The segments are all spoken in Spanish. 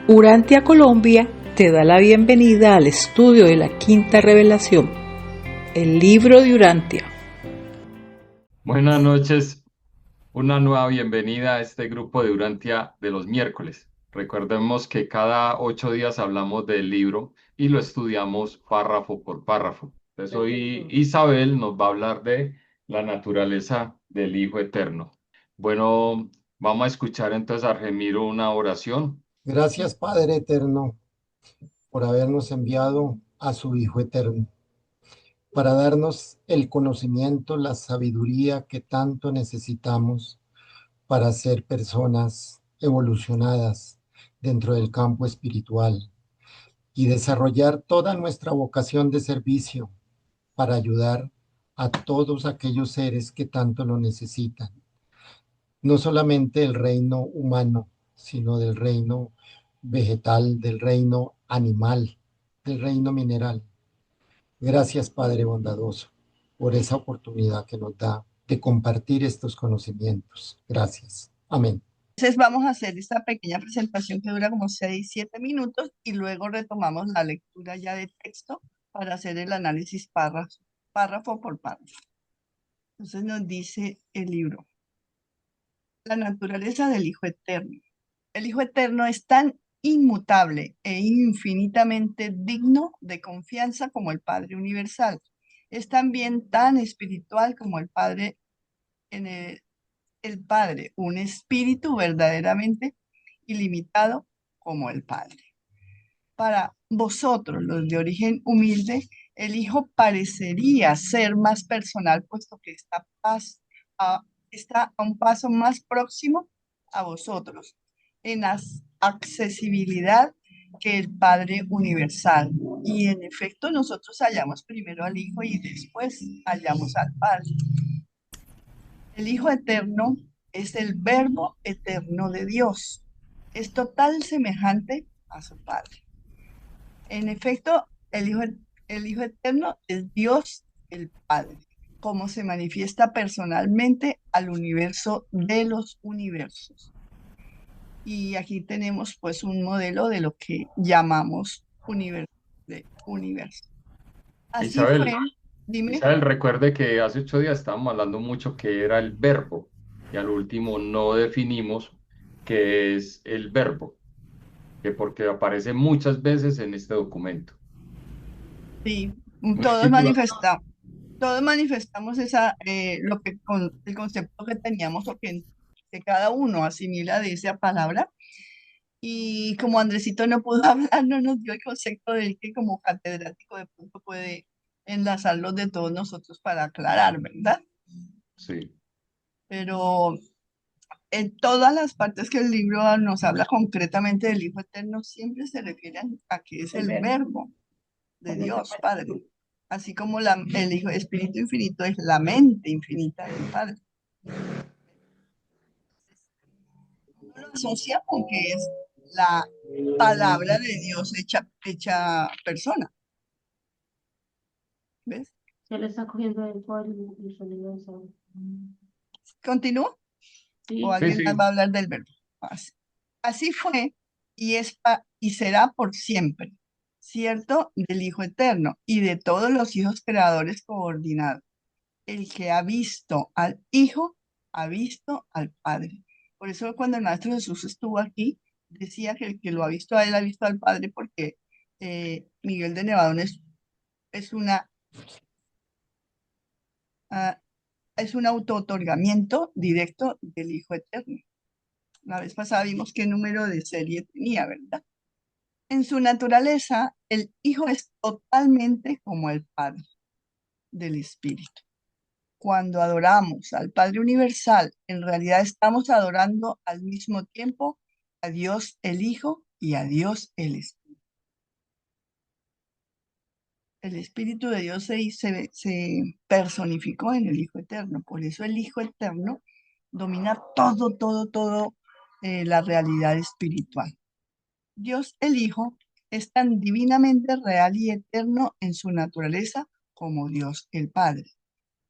Urantia Colombia te da la bienvenida al estudio de la quinta revelación, el libro de Urantia. Buenas noches, una nueva bienvenida a este grupo de Urantia de los miércoles. Recordemos que cada 8 días hablamos del libro y lo estudiamos párrafo por párrafo. Entonces hoy Isabel nos va a hablar de la naturaleza del Hijo Eterno. Bueno, vamos a escuchar entonces a Argemiro una oración. Gracias, Padre Eterno, por habernos enviado a su Hijo Eterno, para darnos el conocimiento, la sabiduría que tanto necesitamos para ser personas evolucionadas dentro del campo espiritual y desarrollar toda nuestra vocación de servicio para ayudar a todos aquellos seres que tanto lo necesitan. No solamente el reino humano, sino del reino vegetal, del reino animal, del reino mineral. Gracias, Padre bondadoso, por esa oportunidad que nos da de compartir estos conocimientos. Gracias. Amén. Entonces vamos a hacer esta pequeña presentación que dura como 6, 7 minutos y luego retomamos la lectura ya de texto para hacer el análisis párrafo por párrafo. Entonces nos dice el libro: la naturaleza del Hijo Eterno. El Hijo Eterno es tan inmutable e infinitamente digno de confianza como el Padre Universal. Es también tan espiritual como el Padre en el Padre, un espíritu verdaderamente ilimitado como el Padre. Para vosotros, los de origen humilde, el Hijo parecería ser más personal, puesto que está a un paso más próximo a vosotros en accesibilidad que el Padre universal. Y en efecto, nosotros hallamos primero al Hijo y después hallamos al Padre. El Hijo Eterno es el Verbo eterno de Dios. Es total semejante a su Padre. En efecto, el Hijo Eterno es Dios el Padre, como se manifiesta personalmente al universo de los universos. Y aquí tenemos pues un modelo de lo que llamamos universo. Así fue, Isabel, dime. Isabel, recuerde que hace 8 días estábamos hablando mucho que era el verbo y al último no definimos qué es el verbo, que porque aparece muchas veces en este documento. Sí, todos Múltiples. manifestamos, todos manifestamos el concepto que teníamos o que cada uno asimila de esa palabra. Y como Andresito no pudo hablar, no nos dio el concepto del que como catedrático de pronto puede enlazarlos de todos nosotros para aclarar, ¿verdad? Sí. Pero en todas las partes que el libro nos habla concretamente del Hijo Eterno, siempre se refieren a que es el verbo de Dios, Padre. Así como el Hijo Espíritu Infinito es la mente infinita del Padre. Uno lo asocia con que es la palabra de Dios hecha persona. ¿Ves? Se le está cogiendo el polvo y sonido de sol. ¿Continúo? ¿O Sí, Sí, alguien más sí. va a hablar del verbo? Así fue y será por siempre, ¿cierto? Del Hijo Eterno y de todos los hijos creadores coordinados. El que ha visto al Hijo, ha visto al Padre. Por eso cuando el Maestro Jesús estuvo aquí, decía que el que lo ha visto a él, ha visto al Padre, porque Miguel de Nevadón es una, ah, es un auto-otorgamiento directo del Hijo Eterno. La vez pasada vimos qué número de serie tenía, ¿verdad? En su naturaleza, el Hijo es totalmente como el Padre del Espíritu. Cuando adoramos al Padre Universal, en realidad estamos adorando al mismo tiempo a Dios el Hijo y a Dios el Espíritu. El Espíritu de Dios se personificó en el Hijo Eterno. Por eso el Hijo Eterno domina todo, la realidad espiritual. Dios el Hijo es tan divinamente real y eterno en su naturaleza como Dios el Padre.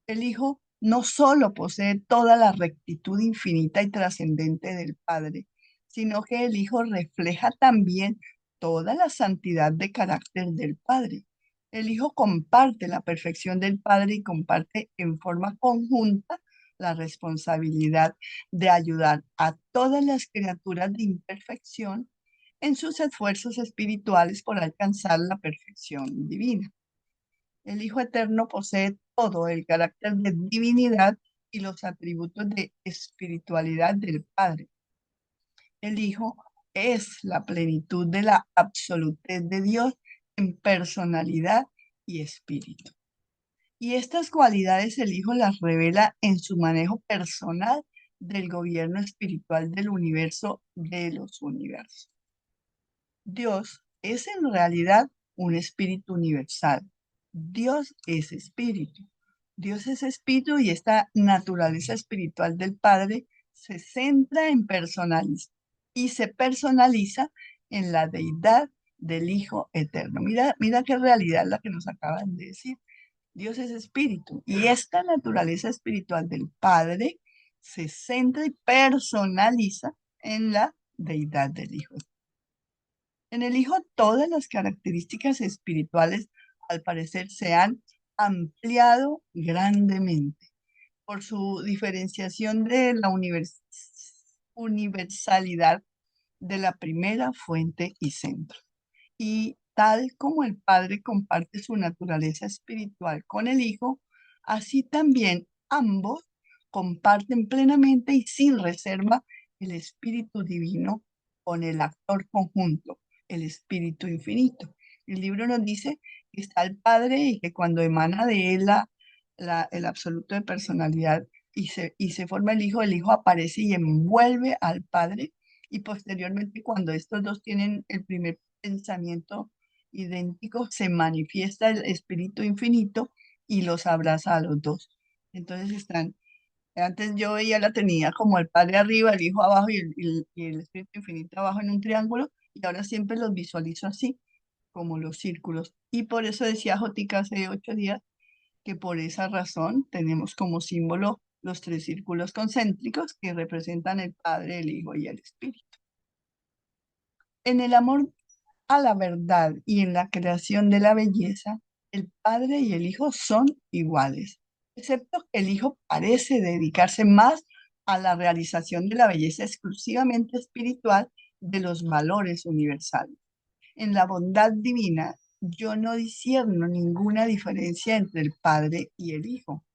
El Hijo no solo posee toda la rectitud infinita y trascendente del Padre, sino que el Hijo refleja también toda la santidad de carácter del Padre. El Hijo comparte la perfección del Padre y comparte en forma conjunta la responsabilidad de ayudar a todas las criaturas de imperfección en sus esfuerzos espirituales por alcanzar la perfección divina. El Hijo Eterno posee todo el carácter de divinidad y los atributos de espiritualidad del Padre. El Hijo es la plenitud de la absolutez de Dios en personalidad y espíritu. Y estas cualidades el Hijo las revela en su manejo personal del gobierno espiritual del universo de los universos. Dios es en realidad un espíritu universal. Dios es espíritu. Dios es espíritu y esta naturaleza espiritual del Padre se centra en y se personaliza en la deidad del Hijo Eterno. Mira qué realidad la que nos acaban de decir. Dios es espíritu y esta naturaleza espiritual del Padre se centra y personaliza en la deidad del Hijo. En el Hijo todas las características espirituales al parecer se han ampliado grandemente por su diferenciación de la universalidad de la primera fuente y centro. Y tal como el Padre comparte su naturaleza espiritual con el Hijo, así también ambos comparten plenamente y sin reserva el Espíritu Divino con el actor conjunto, el Espíritu Infinito. El libro nos dice que está el Padre y que cuando emana de él el absoluto de personalidad y se forma el Hijo aparece y envuelve al Padre, y posteriormente cuando estos dos tienen el primer pensamiento idéntico, se manifiesta el Espíritu Infinito y los abraza a los dos. Entonces antes yo veía la tenía como el Padre arriba, el Hijo abajo y el Espíritu Infinito abajo en un triángulo, y ahora siempre los visualizo así, como los círculos. Y por eso decía Jotica hace 8 días que por esa razón tenemos como símbolo los 3 círculos concéntricos que representan el Padre, el Hijo y el Espíritu. En el amor a la verdad y en la creación de la belleza, el Padre y el Hijo son iguales, excepto que el Hijo parece dedicarse más a la realización de la belleza exclusivamente espiritual de los valores universales. En la bondad divina, yo no discierno ninguna diferencia entre el Padre y el Hijo.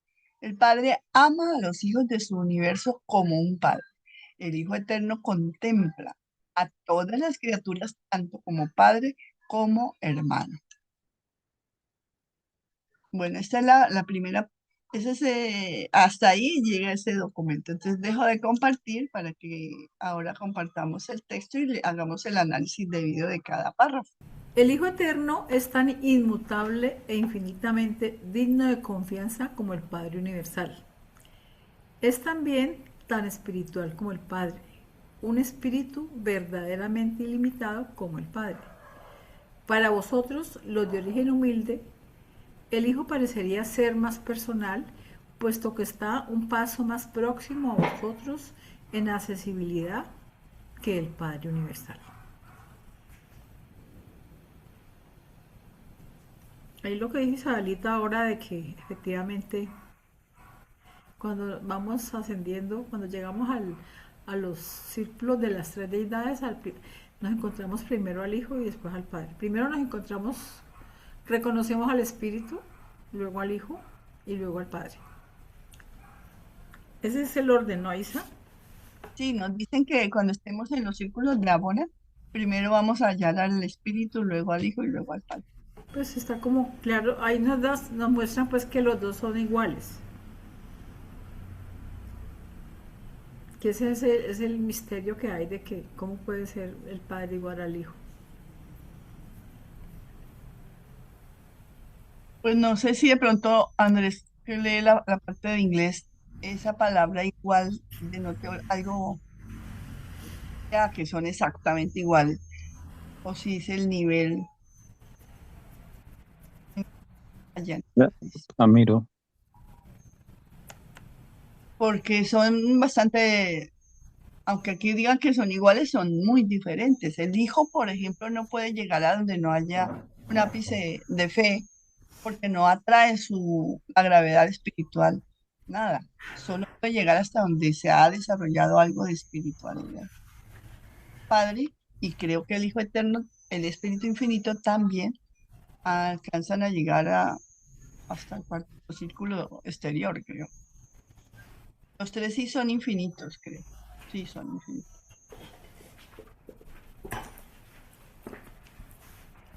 El Padre ama a los hijos de su universo como un Padre. El Hijo Eterno contempla a todas las criaturas tanto como Padre como hermano. Bueno, esta es la primera, hasta ahí llega ese documento. Entonces dejo de compartir para que ahora compartamos el texto y hagamos el análisis debido de cada párrafo. El Hijo Eterno es tan inmutable e infinitamente digno de confianza como el Padre Universal. Es también tan espiritual como el Padre, un espíritu verdaderamente ilimitado como el Padre. Para vosotros, los de origen humilde, el Hijo parecería ser más personal, puesto que está un paso más próximo a vosotros en accesibilidad que el Padre Universal. Ahí lo que dice Isabelita ahora de que efectivamente cuando vamos ascendiendo, cuando llegamos a los círculos de las 3 deidades, nos encontramos primero al Hijo y después al Padre. Primero nos encontramos, reconocemos al Espíritu, luego al Hijo y luego al Padre. Ese es el orden, ¿no, Isa? Sí, nos dicen que cuando estemos en los círculos de Abona, primero vamos a hallar al Espíritu, luego al Hijo y luego al Padre. Pues está como claro, ahí nos muestran pues que los dos son iguales. Que ese es el misterio que hay de que cómo puede ser el Padre igual al Hijo. Pues no sé si de pronto Andrés, que lee la parte de inglés, esa palabra igual denota algo ya que son exactamente iguales, o si es el nivel allá. Amiro. Porque son bastante aunque aquí digan que son iguales, son muy diferentes. El hijo, por ejemplo, no puede llegar a donde no haya un ápice de fe, porque no atrae la gravedad espiritual, nada. Solo puede llegar hasta donde se ha desarrollado algo de espiritualidad. Padre, y creo que el Hijo Eterno, el Espíritu Infinito también alcanzan a llegar hasta el cuarto círculo exterior, creo. Los tres sí son infinitos, creo. Sí, son infinitos.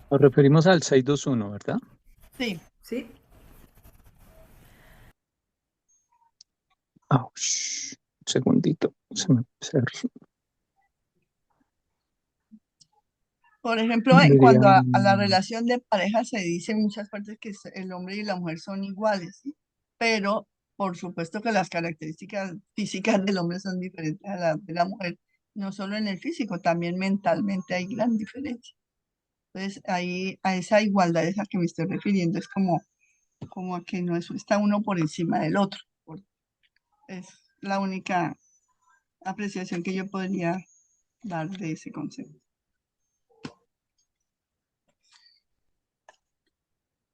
Nos referimos al 621, ¿verdad? Sí, ¿Sí? Un segundito. por ejemplo, en Diría, cuanto a la relación de pareja, se dice en muchas partes que el hombre y la mujer son iguales, ¿sí? Pero por supuesto que las características físicas del hombre son diferentes a las de la mujer, no solo en el físico, también mentalmente hay gran diferencia. Entonces, ahí a esa igualdad es a que me estoy refiriendo, es como a que no está uno por encima del otro. Es la única apreciación que yo podría dar de ese concepto.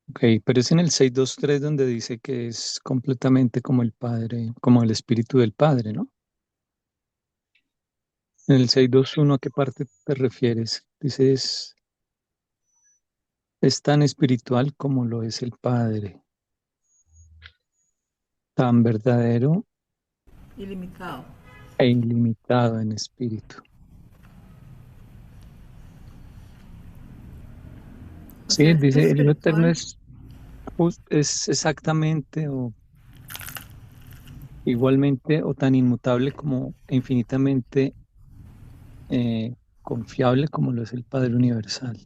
ok, pero es en el 623 donde dice que es completamente como el Padre, como el Espíritu del Padre, ¿no? En el 621, ¿a qué parte te refieres? Dices, es tan espiritual como lo es el Padre, tan verdadero Ilimitado. e ilimitado en espíritu. O Sí, sea, es dice, el Hijo Eterno espiritual. es exactamente o igualmente o tan inmutable como e infinitamente confiable como lo es el Padre Universal.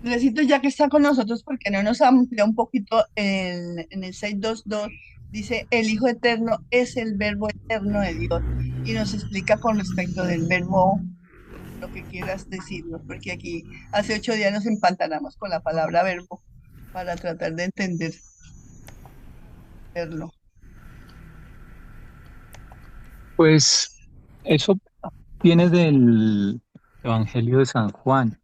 Necesito ya que está con nosotros porque no nos amplía un poquito en el 622, dice, el Hijo Eterno es el verbo eterno de Dios y nos explica con respecto del verbo lo que quieras decirnos, porque aquí hace 8 días nos empantanamos con la palabra verbo para tratar de entenderlo. Pues eso viene del Evangelio de San Juan.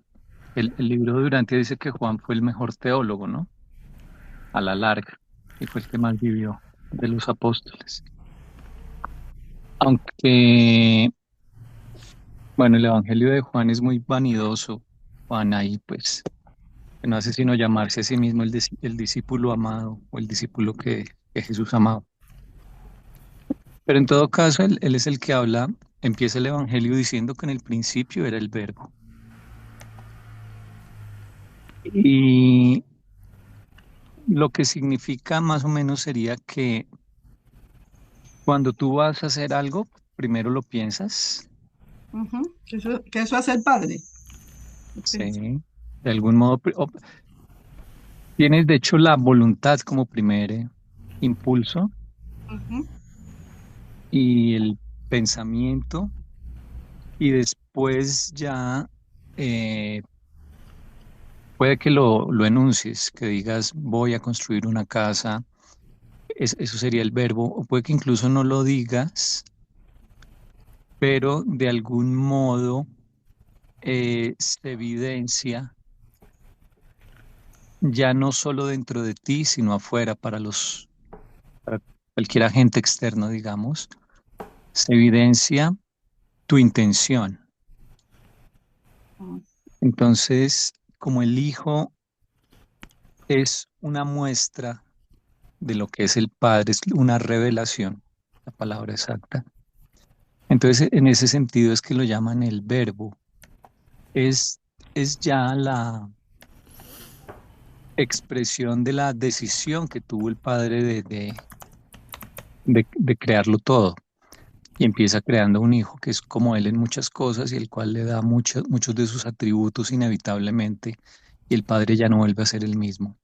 El libro de Durantia dice que Juan fue el mejor teólogo, ¿no? A la larga, y fue el que más vivió de los apóstoles. Aunque, bueno, el Evangelio de Juan es muy vanidoso. Juan ahí, pues, que no hace sino llamarse a sí mismo el discípulo amado o el discípulo que Jesús amaba. Pero en todo caso, él es el que habla, empieza el Evangelio diciendo que en el principio era el verbo. Y lo que significa más o menos sería que cuando tú vas a hacer algo, primero lo piensas, Ujú, que eso hace el Padre. sí, de algún modo, tienes de hecho la voluntad como primer impulso Ujú. y el pensamiento y después ya eh, puede que lo enuncies, que digas voy a construir una casa, eso sería el verbo, o puede que incluso no lo digas, pero de algún modo se evidencia ya no solo dentro de ti, sino afuera para cualquier agente externo, digamos, se evidencia tu intención. Mm. Entonces, como el hijo es una muestra de lo que es el padre, es una revelación, la palabra exacta. Entonces, en ese sentido es que lo llaman el verbo. Es, es ya la expresión de la decisión que tuvo el padre de crearlo todo. Y empieza creando un hijo que es como él en muchas cosas y el cual le da muchos de sus atributos inevitablemente y el padre ya no vuelve a ser el mismo.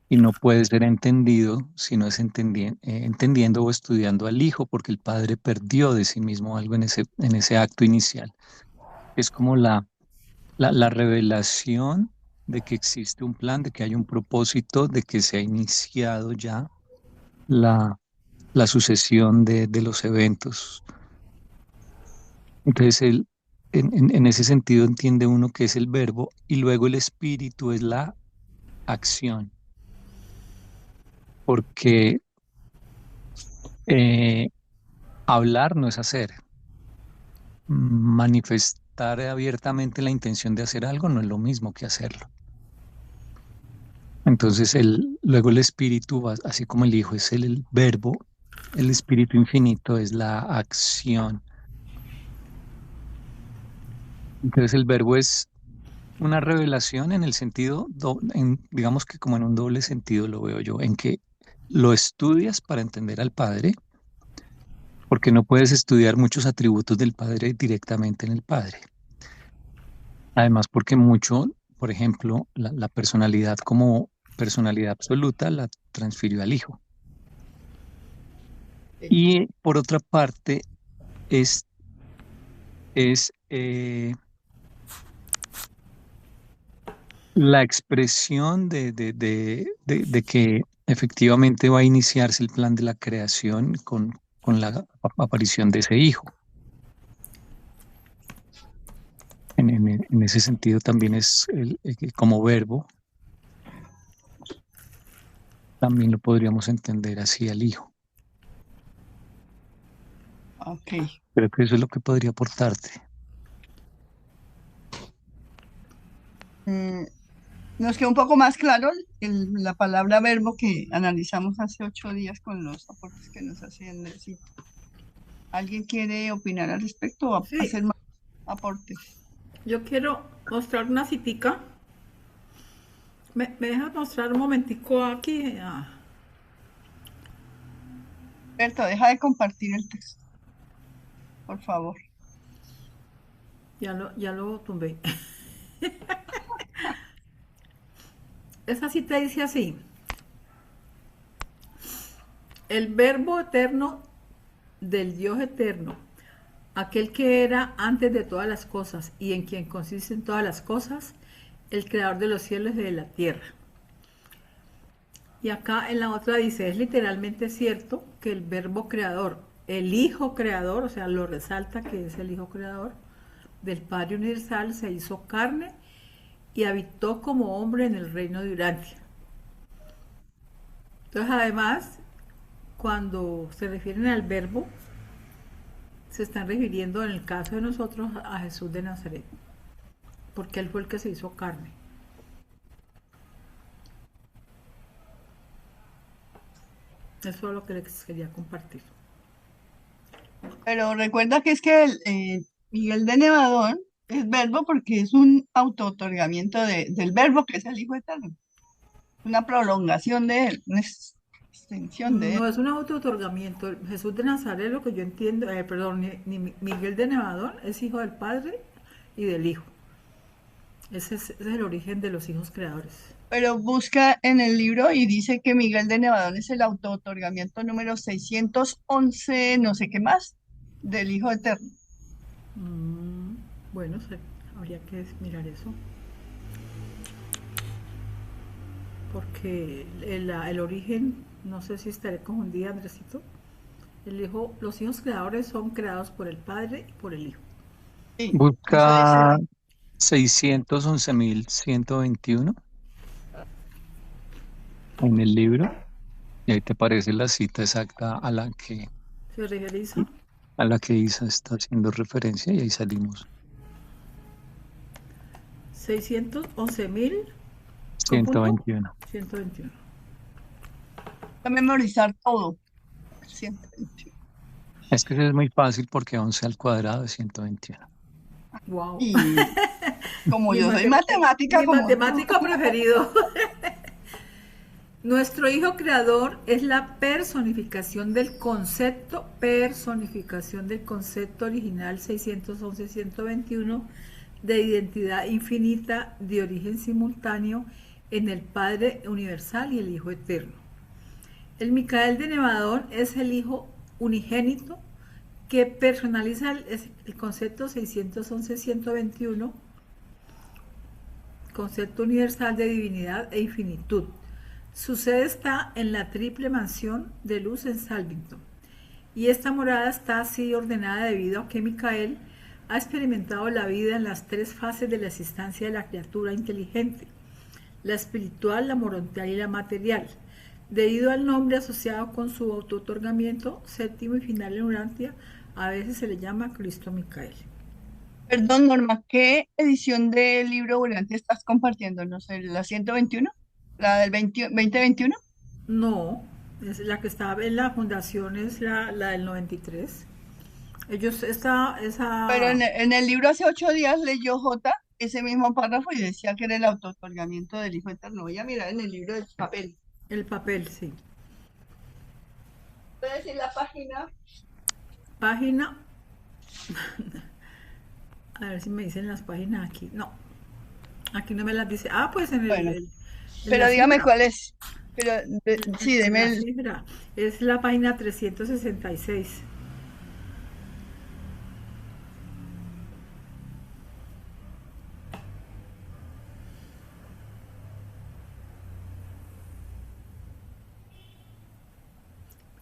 Y no puede ser entendido si no es entendiendo o estudiando al hijo, porque el padre perdió de sí mismo algo en ese acto inicial. Es como la revelación de que existe un plan, de que hay un propósito, de que se ha iniciado ya la sucesión de los eventos. Entonces, en ese sentido entiende uno que es el verbo y luego el espíritu es la acción, porque eh, hablar no es hacer. Manifestar abiertamente la intención de hacer algo no es lo mismo que hacerlo. Entonces, luego el espíritu, así como el hijo es el verbo, el espíritu infinito es la acción. Entonces, el verbo es una revelación en el sentido, digamos que como en un doble sentido lo veo yo, en que lo estudias para entender al Padre, porque no puedes estudiar muchos atributos del Padre directamente en el Padre. Además, porque mucho, por ejemplo, la personalidad como personalidad absoluta la transfirió al Hijo. Y por otra parte, es la expresión de que efectivamente va a iniciarse el plan de la creación con la aparición de ese hijo. En ese sentido también es como verbo, también lo podríamos entender así al hijo. Ok. Creo que eso es lo que podría aportarte. Nos quedó un poco más claro la palabra verbo que analizamos hace 8 días con los aportes que nos hacían Nelson. ¿Alguien quiere opinar al respecto o Sí. hacer más aportes? Yo quiero mostrar una citica. ¿Me dejas mostrar un momentico aquí? Berto, deja de compartir el texto, por favor. Ya lo tumbé. Esa cita dice así: el verbo eterno del Dios eterno, aquel que era antes de todas las cosas y en quien consisten todas las cosas, el creador de los cielos y de la tierra. Y acá en la otra dice, es literalmente cierto que el verbo creador, el Hijo creador, o sea, lo resalta que es el Hijo creador del Padre universal, se hizo carne y habitó como hombre en el reino de Urantia. Entonces, además, cuando se refieren al verbo, se están refiriendo en el caso de nosotros a Jesús de Nazaret, porque él fue el que se hizo carne. Eso es lo que les quería compartir. Pero recuerda que es que Miguel de Nevadón es verbo porque es un auto-otorgamiento del verbo que es el Hijo Eterno. Una prolongación de él, una extensión de él. No es un auto-otorgamiento. Jesús de Nazaret, lo que yo entiendo, Miguel de Nevadón es hijo del Padre y del Hijo. Ese es el origen de los hijos creadores. Pero busca en el libro y dice que Miguel de Nevadón es el auto-otorgamiento número 611, no sé qué más, del Hijo Eterno. Bueno, habría que mirar eso. Porque el origen, no sé si estaré confundida, Andresito. Los hijos creadores son creados por el Padre y por el Hijo. Sí, Busca 611.121 en el libro y ahí te aparece la cita exacta a la que ¿Se refiere Isa? Isa está haciendo referencia y ahí salimos. 611.000 121. 121. a memorizar todo. 121. Es que es muy fácil porque 11 al cuadrado es 121. Wow. Y como yo soy matemática, Mi como matemático preferido. Nuestro Hijo Creador es la personificación del concepto original 611-121 de identidad infinita de origen simultáneo en el Padre universal y el Hijo eterno. El Micael de Nevadón es el Hijo unigénito que personaliza el concepto 611-121, concepto universal de divinidad e infinitud. Su sede está en la triple mansión de luz en Salvington. Y esta morada está así ordenada debido a que Micael ha experimentado la vida en las tres fases de la existencia de la criatura inteligente: la espiritual, la morontial y la material. Debido al nombre asociado con su auto-otorgamiento séptimo y final en Urantia, a veces se le llama Cristo Micael. Perdón, Norma, ¿qué edición del libro Urantia estás compartiendo? No sé, ¿la 121? ¿La del 2021? No, es la que está en la fundación, es la del 93. Ellos, Pero en el libro hace 8 días leyó J ese mismo párrafo y decía que era el auto-otorgamiento del Hijo Eterno. Voy a mirar en el libro del papel. el papel, sí. ¿Puedes decir la página? Página. A ver si me dicen las páginas aquí. No, aquí no me las dice. Ah, pues en Bueno, en pero la dígame cifra. cuál es. Pero sí, En deme la el... cifra. Es la página 366.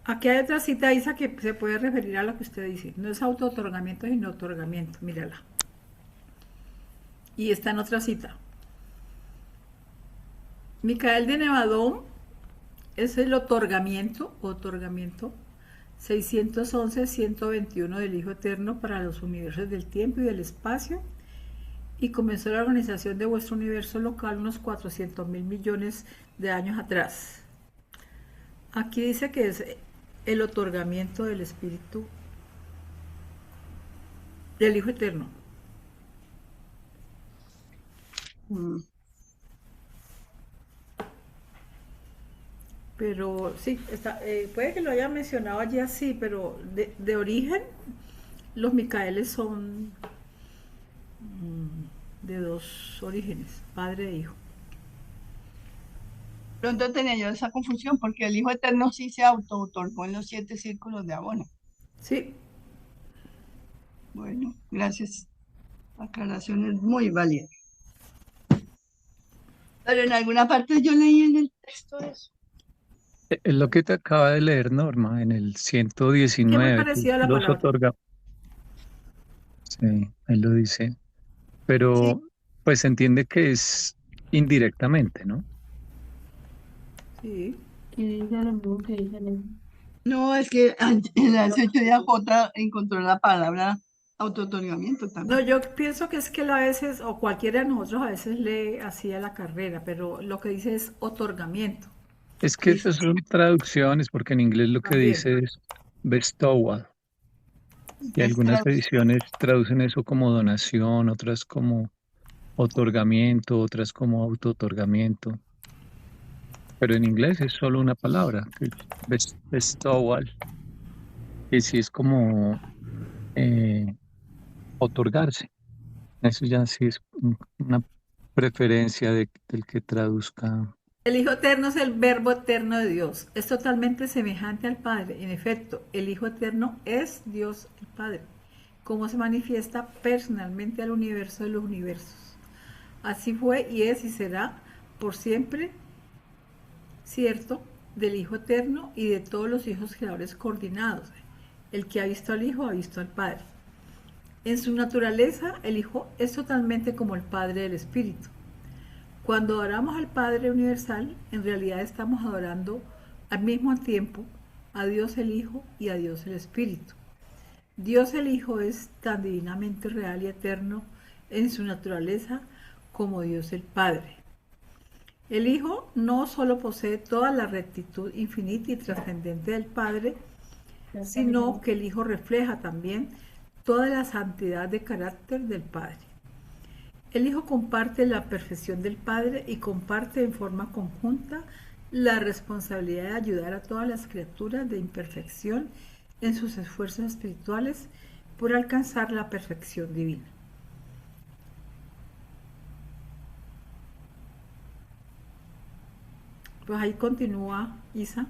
Aquí hay otra cita, Isa, que se puede referir a lo que usted dice. No es auto-otorgamiento, sino otorgamiento. Mírala. Y está en otra cita. Micael de Nevadón es el otorgamiento 611-121 del Hijo Eterno para los universos del tiempo y del espacio, y comenzó la organización de vuestro universo local unos 400.000 millones de años atrás. Aquí dice que es el otorgamiento del Espíritu del Hijo Eterno. Pero sí, puede que lo haya mencionado allí así, pero de origen los Micaeles son de dos orígenes, padre e hijo. Pronto tenía yo esa confusión porque el Hijo Eterno sí se auto-otorgó en los 7 círculos de Abona. Sí. Bueno, gracias. La aclaración es muy válida. Pero en alguna parte yo leí en el texto eso. Es lo que te acaba de leer, Norma, en el Que muy 119, que parecida a la los palabra. otorga. Sí, ahí lo dice. Sí, Pero pues se entiende que es indirectamente, ¿no? Sí. Y dice lo mismo que dice el no, es que en hace 8 días J encontró la palabra auto-otorgamiento No, también. yo pienso que es que él a veces, o cualquiera de nosotros a veces lee así a la carrera, pero lo que dice es otorgamiento. Es que Dice esas son traducciones, porque en inglés lo que también. dice es bestowal, y Entonces, algunas ediciones traducen eso como donación, otras como otorgamiento, otras como auto-otorgamiento. Pero en inglés es solo una palabra, que es bestowal, que sí es como eh, otorgarse. Eso ya sí es una preferencia del que traduzca. El Hijo Eterno es el Verbo Eterno de Dios. Es totalmente semejante al Padre. En efecto, el Hijo Eterno es Dios el Padre, como se manifiesta personalmente al universo de los universos. Así fue y es y será por siempre cierto del Hijo Eterno y de todos los hijos creadores coordinados. El que ha visto al Hijo ha visto al Padre. En su naturaleza, el Hijo es totalmente como el Padre del Espíritu. Cuando adoramos al Padre Universal, en realidad estamos adorando al mismo tiempo a Dios el Hijo y a Dios el Espíritu. Dios el Hijo es tan divinamente real y eterno en su naturaleza como Dios el Padre. El Hijo no solo posee toda la rectitud infinita y trascendente del Padre, sino que el Hijo refleja también toda la santidad de carácter del Padre. El Hijo comparte la perfección del Padre y comparte en forma conjunta la responsabilidad de ayudar a todas las criaturas de imperfección en sus esfuerzos espirituales por alcanzar la perfección divina. Pues ahí continúa Isa.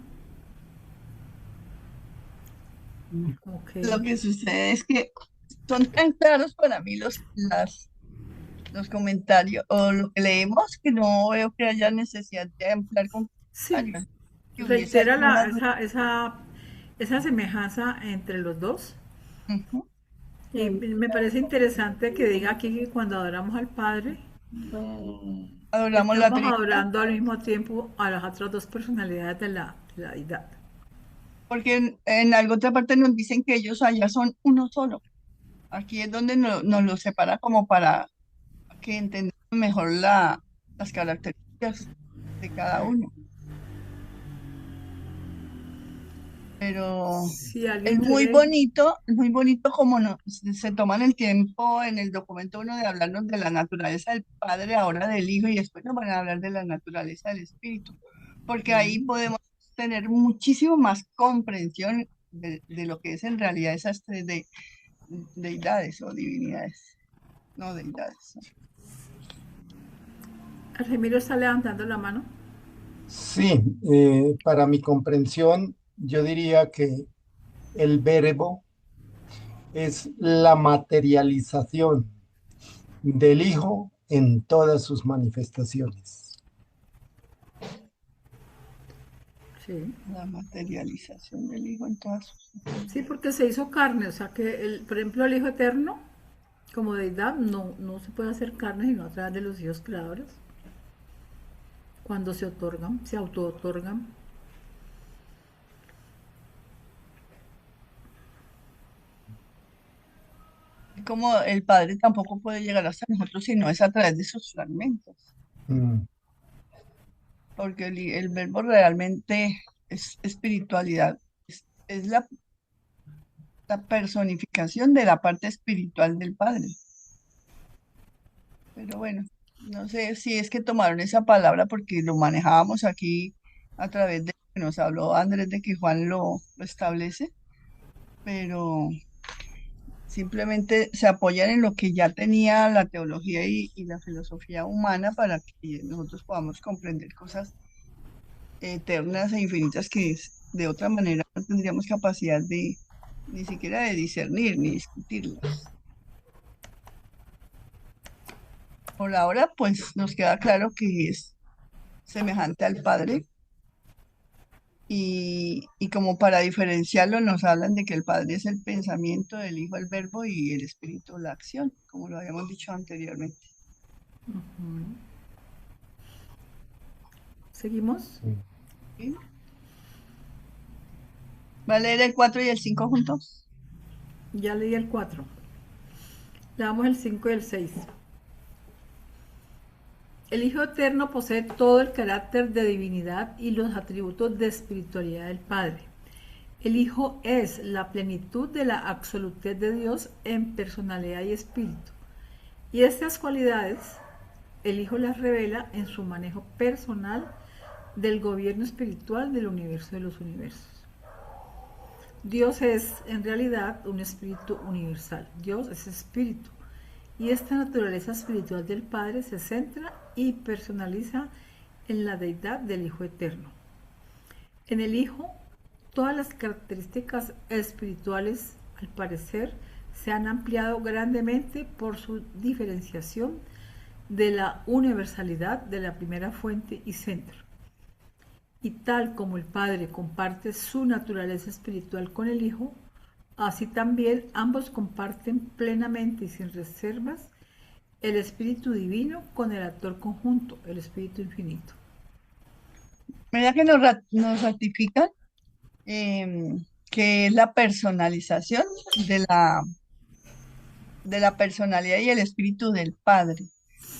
Okay. Lo que sucede es que son tan claros para mí los comentarios o lo que leemos que no veo que haya necesidad de ampliar Sí, comentarios. Que hubiese reitera alguna duda. esa semejanza entre los dos. Ujú. Y me parece interesante que diga aquí que cuando adoramos al Padre, Adoramos la estamos Trinidad, adorando al mismo tiempo a las otras dos personalidades de la deidad. porque en alguna otra parte nos dicen que ellos allá son uno solo. Aquí es donde nos lo separa como para que entendamos mejor las características de cada uno. Pero Si es alguien quiere, muy bonito como se toman el tiempo en el documento uno de hablarnos de la naturaleza del Padre, ahora del Hijo, y después nos van a hablar de la naturaleza del Espíritu, porque ahí podemos tener muchísimo más comprensión de lo que es en realidad esas tres deidades o divinidades, no deidades. Argemiro está levantando la mano. Sí, para mi comprensión, yo diría que el verbo es la materialización del Hijo en todas sus manifestaciones. Sí. La materialización del Hijo en todas sus... Sí, porque se hizo carne, o sea que, por ejemplo, el Hijo Eterno, como deidad, no se puede hacer carne sino a través de los hijos creadores. Cuando se otorgan, se auto-otorgan. Como el Padre tampoco puede llegar hasta nosotros si no es a través de sus fragmentos, Mm, porque el verbo realmente es espiritualidad, es la personificación de la parte espiritual del Padre. Pero bueno, no sé si es que tomaron esa palabra porque lo manejábamos aquí a través de que nos habló Andrés de que Juan lo establece, pero simplemente se apoyan en lo que ya tenía la teología y la filosofía humana para que nosotros podamos comprender cosas eternas e infinitas que de otra manera no tendríamos capacidad de ni siquiera de discernir ni discutirlas. Por ahora, pues nos queda claro que es semejante al Padre y como para diferenciarlo nos hablan de que el Padre es el pensamiento, el Hijo el verbo y el Espíritu la acción, como lo habíamos dicho anteriormente. ¿Seguimos? ¿Sí? ¿Va a leer el 4 y el 5 juntos? Ya leí el 4. Le damos el 5 y el 6. El Hijo Eterno posee todo el carácter de divinidad y los atributos de espiritualidad del Padre. El Hijo es la plenitud de la absolutez de Dios en personalidad y espíritu. Y estas cualidades, el Hijo las revela en su manejo personal del gobierno espiritual del universo de los universos. Dios es en realidad un espíritu universal. Dios es espíritu. Y esta naturaleza espiritual del Padre se centra y personaliza en la deidad del Hijo Eterno. En el Hijo, todas las características espirituales, al parecer, se han ampliado grandemente por su diferenciación de la universalidad de la primera fuente y centro. Y tal como el Padre comparte su naturaleza espiritual con el Hijo, así también ambos comparten plenamente y sin reservas el Espíritu Divino con el actor conjunto, el Espíritu Infinito. ¿Verdad que nos ratifican que es la personalización de la personalidad y el espíritu del Padre?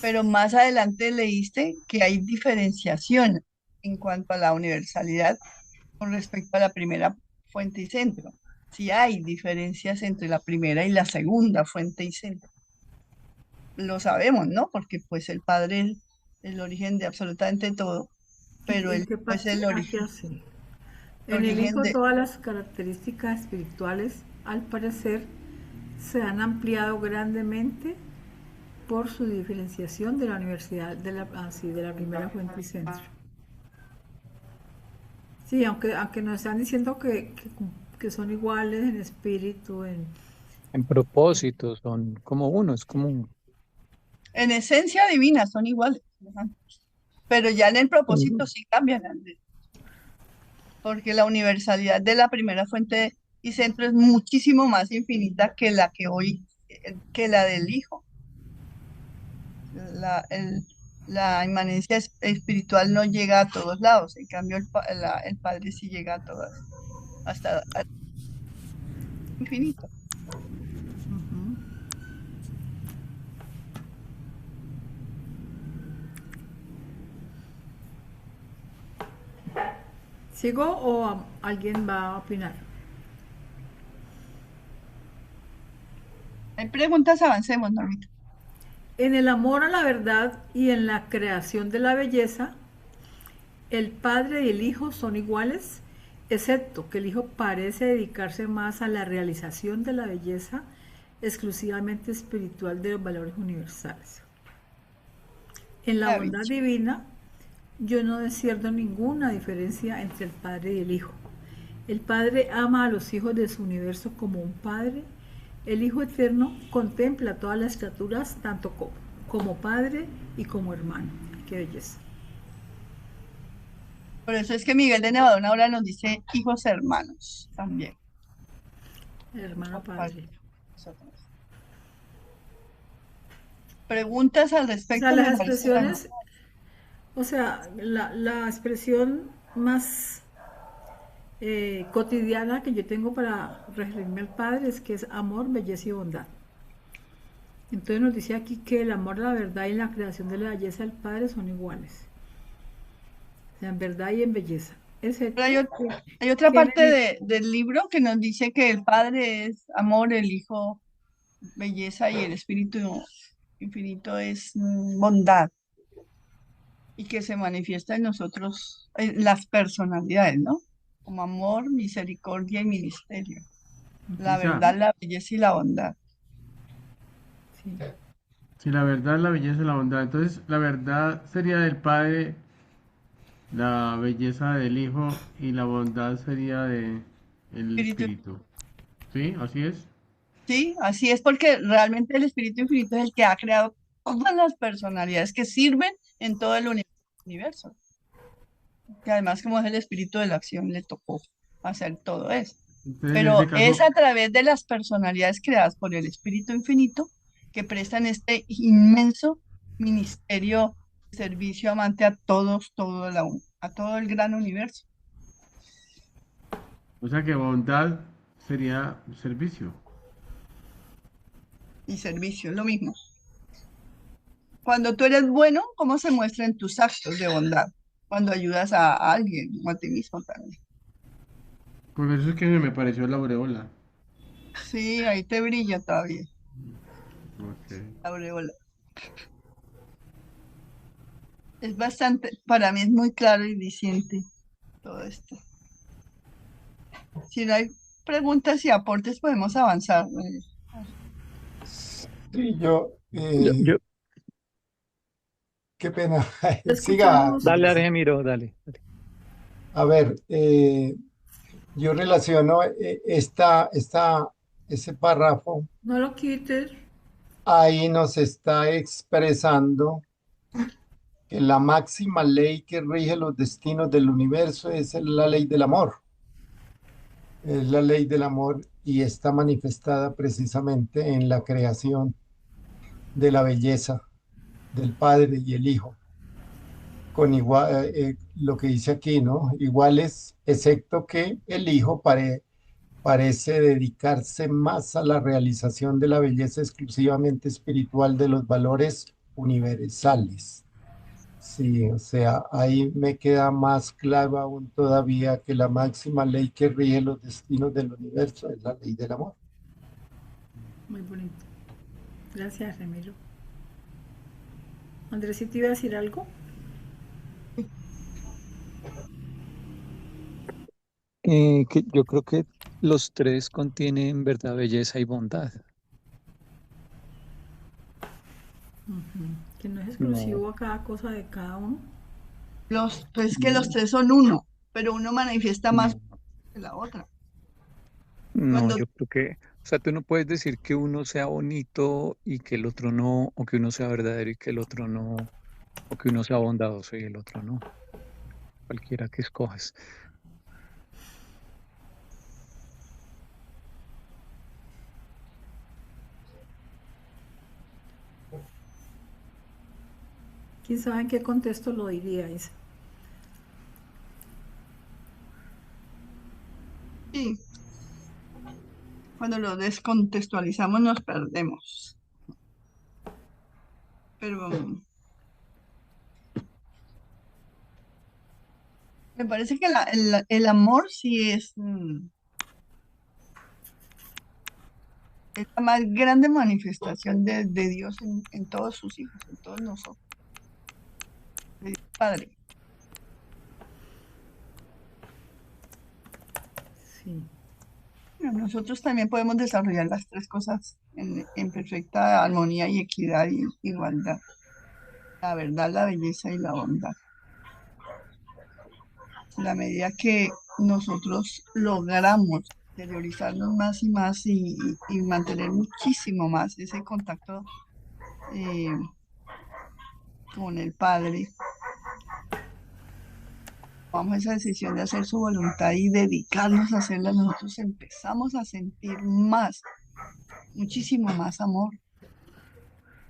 Pero más adelante leíste que hay diferenciación en cuanto a la universalidad con respecto a la primera fuente y centro. Sí hay diferencias entre la primera y la segunda fuente y centro. Lo sabemos, ¿no? Porque pues el Padre es el origen de absolutamente todo, pero ¿En él qué es parte? el Aquí así. En el origen Hijo de... todas las características espirituales, al parecer, se han ampliado grandemente por su diferenciación de la universidad, de la primera fuente y centro. Sí, aunque nos están diciendo que son iguales en espíritu, En propósito, son como uno, es como un... En esencia divina son iguales, ajá, pero ya en el propósito sí cambian, Andrés, porque la universalidad de la primera fuente y centro es muchísimo más infinita que la que hoy, que la del Hijo. La inmanencia espiritual no llega a todos lados, en cambio el Padre sí llega a todas, hasta al infinito. Ujú. ¿Sigo o alguien va a opinar? Hay preguntas, avancemos, Normita. En el amor a la verdad y en la creación de la belleza, el Padre y el Hijo son iguales, excepto que el Hijo parece dedicarse más a la realización de la belleza exclusivamente espiritual de los valores universales. En la bondad David. divina, yo no discierno ninguna diferencia entre el Padre y el Hijo. El Padre ama a los hijos de su universo como un Padre. El Hijo Eterno contempla todas las criaturas tanto como Padre y como hermano. Qué belleza. Por eso es que Miguel de Nevadón ahora nos dice hijos hermanos también. Hermano Padre. Nosotros. Preguntas al O respecto. sea, me las parece expresiones, o sea, la expresión más cotidiana que yo tengo para referirme al Padre es que es amor, belleza y bondad. Entonces nos dice aquí que el amor, la verdad y la creación de la belleza del Padre son iguales. O sea, en verdad y en belleza. Excepto Pero hay otra que en parte del libro que nos dice que el Padre es amor, el Hijo belleza y el Espíritu infinito es bondad y que se manifiesta en nosotros, en las personalidades, ¿no? Como amor, misericordia y ministerio. La Isa, verdad, la belleza y la bondad. sí. si la verdad, la belleza y la bondad, entonces la verdad sería del Padre, la belleza del Hijo y la bondad sería de el Espíritu, Espíritu. ¿Sí? ¿Así es? sí, así es porque realmente el Espíritu infinito es el que ha creado todas las personalidades que sirven en todo el universo. Que además, como es el espíritu de la acción, le tocó hacer todo eso. Entonces, en Pero ese es caso, a través de las personalidades creadas por el Espíritu Infinito que prestan este inmenso ministerio de servicio amante a todos, a todo el gran universo. o sea que bondad sería servicio. Y servicio, lo mismo. Cuando tú eres bueno, ¿cómo se muestra en tus actos de bondad? Cuando ayudas a alguien o a ti mismo también. Por eso es que me pareció la aureola. Sí, ahí te brilla todavía Ok. la aureola. Es bastante, para mí es muy claro y diciente todo esto. Si no hay preguntas y aportes, podemos avanzar. Sí, Yo, qué pena. Te Siga, escuchamos. dale, Andrés. Argemiro, dale. A ver, yo relaciono ese párrafo, No lo quites. ahí nos está expresando que la máxima ley que rige los destinos del universo es la ley del amor. Es la ley del amor y está manifestada precisamente en la creación de la belleza del Padre y el Hijo, con igual, lo que dice aquí, ¿no? Iguales, excepto que el Hijo parece dedicarse más a la realización de la belleza exclusivamente espiritual de los valores universales. Sí, o sea, ahí me queda más claro aún todavía que la máxima ley que rige los destinos del universo es la ley del amor. Muy bonito. Gracias, Ramiro. Andrés, ¿sí te iba a decir algo? Que yo creo que los tres contienen verdad, belleza y bondad. Que no es No, exclusivo a cada cosa de cada uno. Es que los no, tres son uno, pero uno manifiesta más no, que la otra. no, Cuando yo creo que, o sea, tú no puedes decir que uno sea bonito y que el otro no, o que uno sea verdadero y que el otro no, o que uno sea bondadoso y el otro no, cualquiera que escojas. ¿Quién sabe en qué contexto lo diría? Sí, cuando lo descontextualizamos nos perdemos. Pero me parece que el amor sí es la más grande manifestación de Dios en todos sus hijos, en todos nosotros. De Dios Padre. Sí. Bueno, nosotros también podemos desarrollar las tres cosas en perfecta armonía y equidad y igualdad. La verdad, la belleza y la bondad. En la medida que nosotros logramos interiorizarnos más y más y mantener muchísimo más ese contacto con el Padre, tomamos esa decisión de hacer su voluntad y dedicarnos a hacerla, nosotros empezamos a sentir más, muchísimo más amor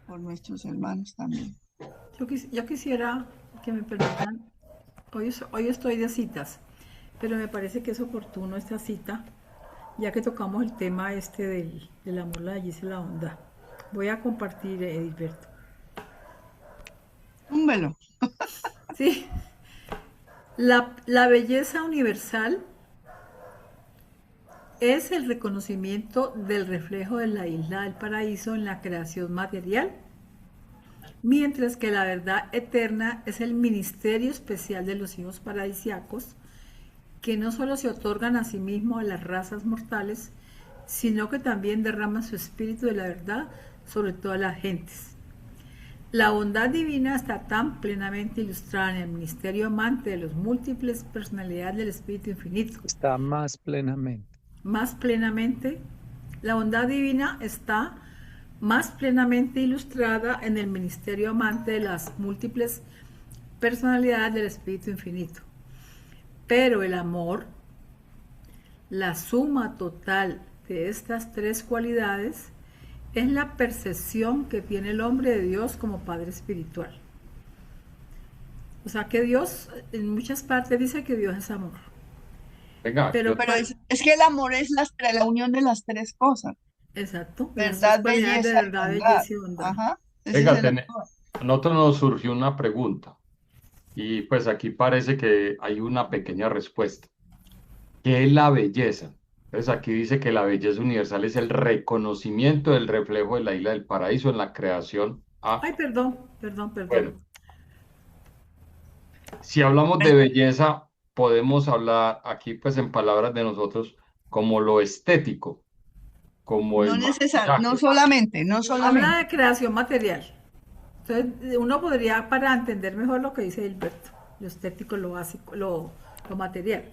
por nuestros hermanos también. Yo quisiera que me permitan, hoy estoy de citas, pero me parece que es oportuno esta cita, ya que tocamos el tema del amor, la belleza y la bondad. Voy a compartir, Edilberto. Un velo. Sí, la belleza universal es el reconocimiento del reflejo de la isla del paraíso en la creación material, mientras que la verdad eterna es el ministerio especial de los hijos paradisiacos, que no solo se otorgan a sí mismos a las razas mortales, sino que también derraman su espíritu de la verdad sobre todas las gentes. La bondad divina está tan plenamente ilustrada en el ministerio amante de las múltiples personalidades del Espíritu Infinito. Está más plenamente. Más plenamente, la bondad divina está más plenamente ilustrada en el ministerio amante de las múltiples personalidades del Espíritu Infinito. Pero el amor, la suma total de estas tres cualidades, es la percepción que tiene el hombre de Dios como Padre espiritual. O sea que Dios, en muchas partes dice que Dios es amor. Venga, Pero es que el amor es la unión de las tres cosas. Exacto. Verdad, belleza, de verdad, belleza y bondad. Ajá. venga, a nosotros nos surgió una pregunta y pues aquí parece que hay una pequeña respuesta. ¿Qué es la belleza? Entonces aquí dice que la belleza universal es el reconocimiento del reflejo de la isla del paraíso en la creación. Ay, perdón. Bueno, si hablamos de belleza, podemos hablar aquí pues en palabras de nosotros como lo estético, como el maquillaje. No solamente. Habla de creación material. Entonces uno podría, para entender mejor lo que dice Gilberto, lo estético, lo básico, lo material.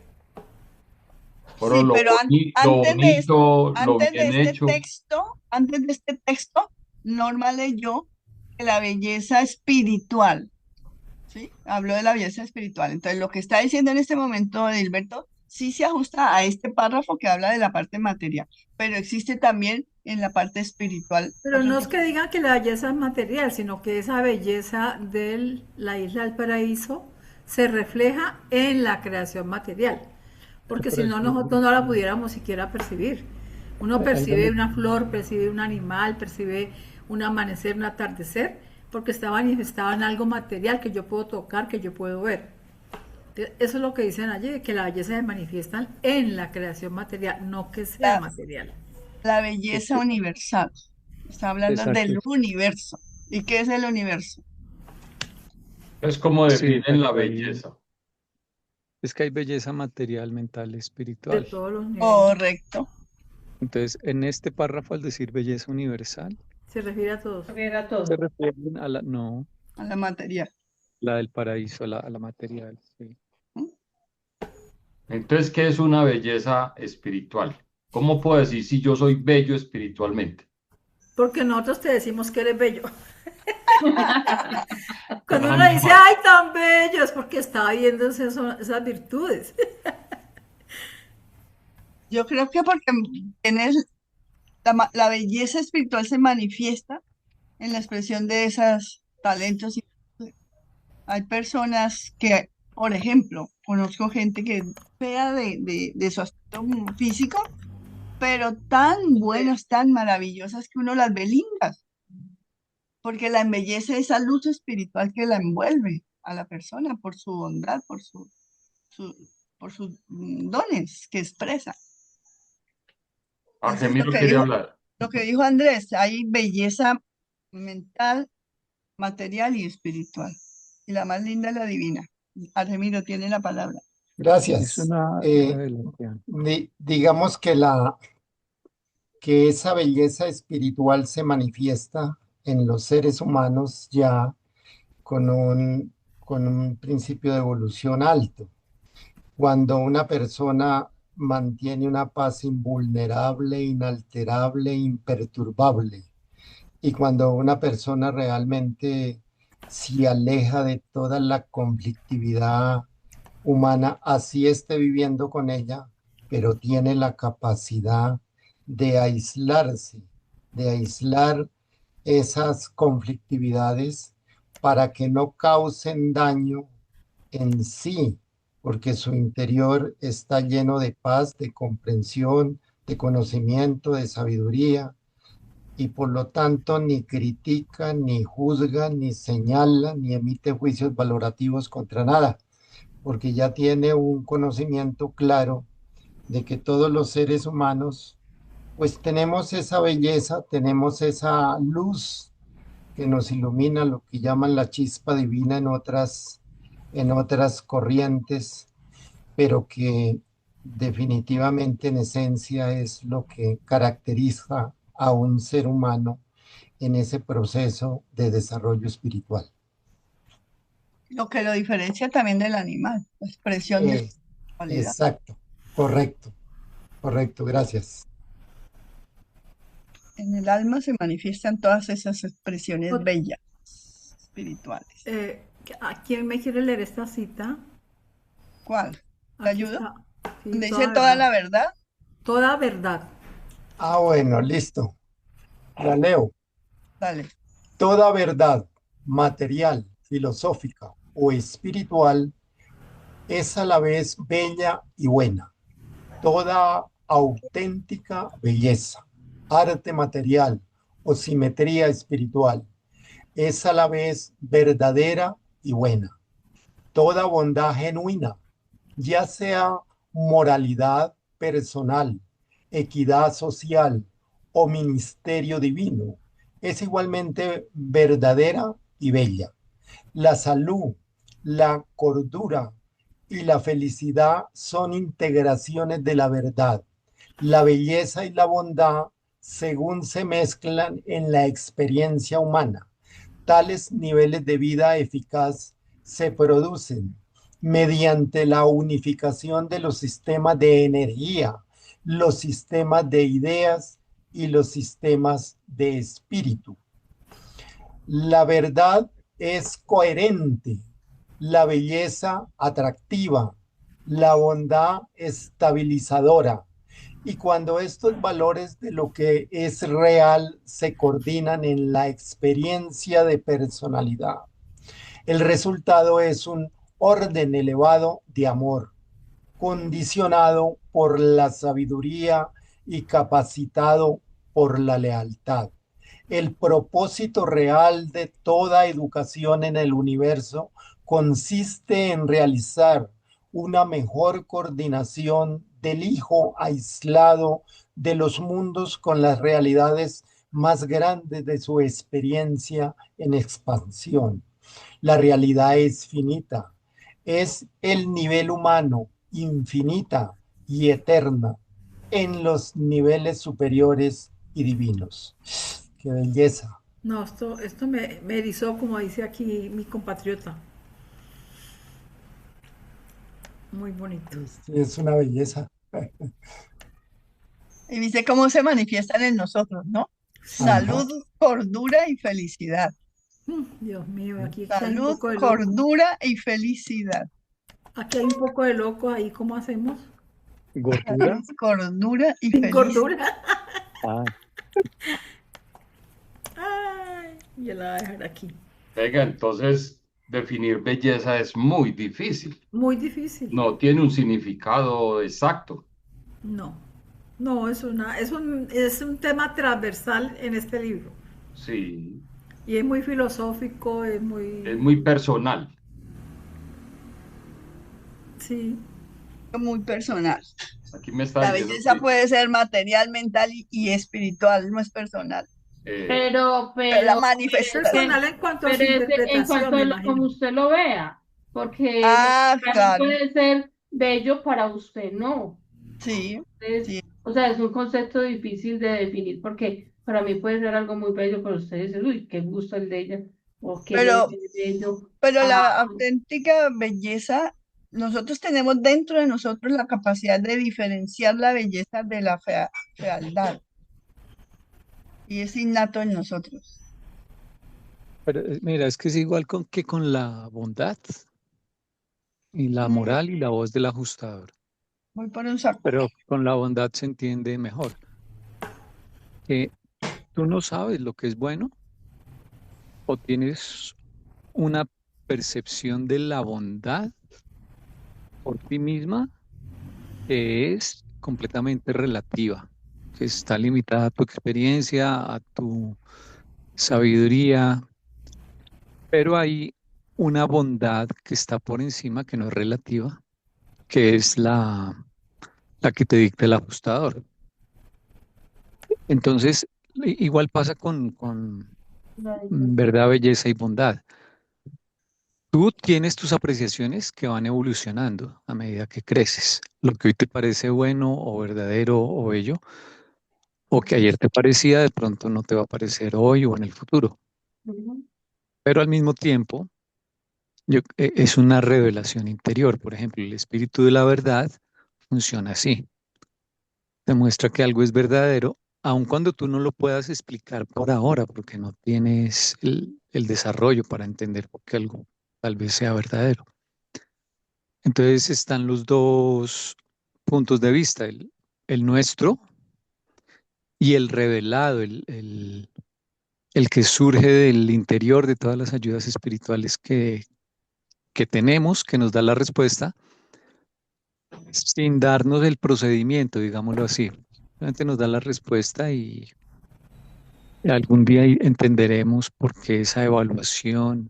Pero sí, lo pero bonito, lo bien hecho. Antes de este texto, Norma leyó que la belleza espiritual, ¿sí? Habló de la belleza espiritual. Entonces, lo que está diciendo en este momento Gilberto sí se ajusta a este párrafo que habla de la parte material, pero existe también en la parte espiritual. Pero no es que digan que la belleza es material, sino que esa belleza de la isla del paraíso se refleja en la creación material. Porque si no, nosotros no la pudiéramos siquiera percibir. Uno percibe una flor, percibe un animal, percibe un amanecer, un atardecer, porque está manifestado en algo material que yo puedo tocar, que yo puedo ver. Eso es lo que dicen allí, que la belleza se manifiesta en la creación material, no que sea material. La belleza universal. Está hablando del universo. ¿Y qué es el universo? Es como definen la belleza. Es que hay belleza material, mental, espiritual. De todos los niveles. Correcto. Entonces, en este párrafo, al decir belleza universal, se refiere a todos. Se refieren a la, a la material. La del paraíso, a la material. Sí. Entonces, ¿qué es una belleza espiritual? ¿Cómo puedo decir si yo soy bello espiritualmente? Porque nosotros te decimos que eres bello. Cuando uno dice, ay, tan bello, es porque está viendo esas virtudes. Yo creo que porque la belleza espiritual se manifiesta en la expresión de esos talentos. Hay personas que, por ejemplo, conozco gente que es fea de su aspecto físico, pero tan buenas, tan maravillosas que uno las ve lindas, porque la embellece esa luz espiritual que la envuelve a la persona por su bondad, su- por sus dones que expresa. Entonces, Argemiro quiere hablar. lo que dijo Andrés, hay belleza mental, material y espiritual. Y la más linda es la divina. Argemiro tiene la palabra. Es Gracias. una revelación. Digamos que esa belleza espiritual se manifiesta en los seres humanos ya con un principio de evolución alto. Cuando una persona mantiene una paz invulnerable, inalterable, imperturbable, y cuando una persona realmente se aleja de toda la conflictividad humana, así esté viviendo con ella, pero tiene la capacidad de aislarse, de aislar esas conflictividades para que no causen daño en sí, porque su interior está lleno de paz, de comprensión, de conocimiento, de sabiduría, y por lo tanto ni critica, ni juzga, ni señala, ni emite juicios valorativos contra nada, porque ya tiene un conocimiento claro de que todos los seres humanos, pues tenemos esa belleza, tenemos esa luz que nos ilumina, lo que llaman la chispa divina en otras corrientes, pero que definitivamente en esencia es lo que caracteriza a un ser humano en ese proceso de desarrollo espiritual. Lo que lo diferencia también del animal, la expresión de Eh, espiritualidad. exacto, correcto, gracias. En el alma se manifiestan todas esas expresiones Ot- bellas, espirituales. ¿A quién me quiere leer esta cita? ¿Cuál? ¿Te Aquí ayudo? está. Sí, ¿Donde toda dice toda la verdad. verdad? Toda verdad. Ah, bueno, listo. La leo. Dale. Toda verdad material, filosófica o espiritual es a la vez bella y buena. Toda auténtica belleza, arte material o simetría espiritual es a la vez verdadera y buena. Toda bondad genuina, ya sea moralidad personal, equidad social o ministerio divino, es igualmente verdadera y bella. La salud, la cordura y la felicidad son integraciones de la verdad. La belleza y la bondad, según se mezclan en la experiencia humana, tales niveles de vida eficaz se producen mediante la unificación de los sistemas de energía, los sistemas de ideas y los sistemas de espíritu. La verdad es coherente, la belleza atractiva, la bondad estabilizadora. Y cuando estos valores de lo que es real se coordinan en la experiencia de personalidad, el resultado es un orden elevado de amor, condicionado por la sabiduría y capacitado por la lealtad. El propósito real de toda educación en el universo consiste en realizar una mejor coordinación del hijo aislado de los mundos con las realidades más grandes de su experiencia en expansión. La realidad es finita, es el nivel humano, infinita y eterna, en los niveles superiores y divinos. ¡Qué belleza! No, esto me erizó, como dice aquí mi compatriota. Muy bonito. Es una belleza. Y dice cómo se manifiestan en nosotros, ¿no? Salud, cordura y felicidad. Dios mío, aquí hay un Salud, poco de loco. cordura y felicidad. Aquí hay un poco de loco ahí, ¿cómo hacemos? ¿Gordura? Salud, cordura y Sin felicidad. cordura. Ah, Ay, yo la voy a dejar aquí. Venga, entonces definir belleza es muy difícil. Muy difícil. No tiene un significado exacto. No, no, es un tema transversal en este libro. Sí, Y es muy filosófico, es es muy... muy personal. Sí, Muy personal. Aquí me está La diciendo belleza que puede ser material, mental y espiritual, no es personal. eh, Pero, Pero la pero, es manifestación. personal en cuanto a pero su es en interpretación, cuanto me a como imagino. usted lo vea, porque Ah, para mí claro. puede ser bello, para usted no. Sí, Entonces, sí. o sea, es un concepto difícil de definir porque para mí puede ser algo muy bello, pero usted dice, uy, qué gusto el de ella, o qué le Pero, ve bello. pero Ah, la auténtica belleza, nosotros tenemos dentro de nosotros la capacidad de diferenciar la belleza de la fealdad. Y es innato en nosotros. Pero mira, es que es igual que con la bondad y la Mm, moral y la voz del ajustador. Voy por un saco. Pero con la bondad se entiende mejor. Que tú no sabes lo que es bueno o tienes una percepción de la bondad por ti misma que es completamente relativa, que está limitada a tu experiencia, a tu sabiduría, pero hay una bondad que está por encima, que no es relativa, que es la que te dicta el ajustador. Entonces, igual pasa con la belleza. verdad, belleza y bondad. Tú tienes tus apreciaciones que van evolucionando a medida que creces. Lo que hoy te parece bueno o verdadero o bello, o que ayer te parecía, de pronto no te va a parecer hoy o en el futuro. Ujú. Pero al mismo tiempo, es una revelación interior. Por ejemplo, el espíritu de la verdad funciona así. Demuestra que algo es verdadero, aun cuando tú no lo puedas explicar por ahora, porque no tienes el desarrollo para entender por qué algo tal vez sea verdadero. Entonces están los dos puntos de vista, el nuestro y el revelado, el que surge del interior de todas las ayudas espirituales que tenemos, que nos da la respuesta, sin darnos el procedimiento, digámoslo así. Simplemente nos da la respuesta y algún día entenderemos por qué esa evaluación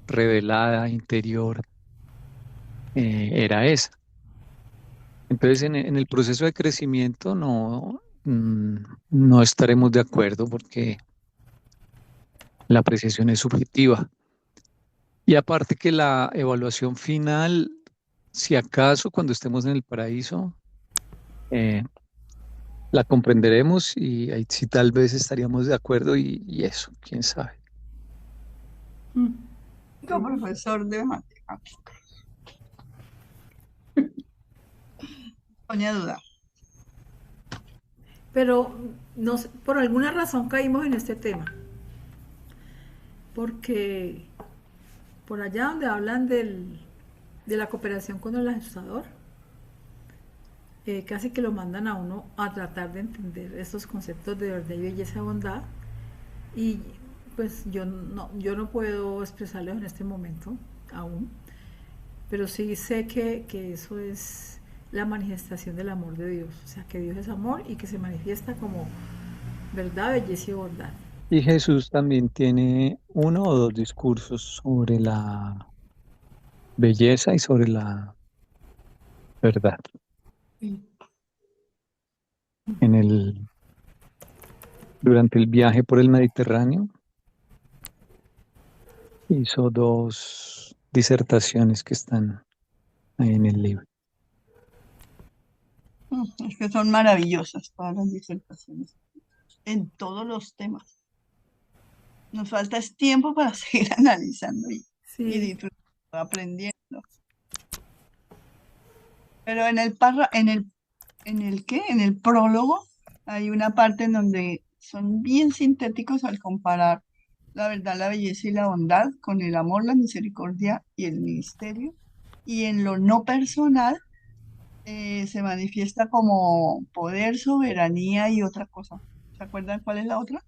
revelada interior era esa. Entonces, en el proceso de crecimiento no estaremos de acuerdo porque la apreciación es subjetiva. Y aparte que la evaluación final, si acaso cuando estemos en el paraíso, eh, la comprenderemos y ahí sí tal vez estaríamos de acuerdo y eso, quién sabe. Mm. Profesor de matemáticas. Ponía duda. pero por alguna razón caímos en este tema. Porque por allá donde hablan de la cooperación con el ajustador, casi que lo mandan a uno a tratar de entender estos conceptos de verdad y belleza y bondad. Y pues yo no puedo expresarlos en este momento aún, pero sí sé que eso es la manifestación del amor de Dios, o sea, que Dios es amor y que se manifiesta como verdad, belleza y bondad. Y Jesús también tiene uno o dos discursos sobre la belleza y sobre la verdad. En durante el viaje por el Mediterráneo hizo dos disertaciones que están ahí en el libro. Es que son maravillosas todas las disertaciones en todos los temas. Nos falta es tiempo para seguir analizando y Sí, disfrutando, aprendiendo. Pero en el prólogo hay una parte en donde son bien sintéticos al comparar la verdad, la belleza y la bondad con el amor, la misericordia y el ministerio. Y en lo no personal se manifiesta como poder, soberanía y otra cosa. ¿Se acuerdan cuál es la otra?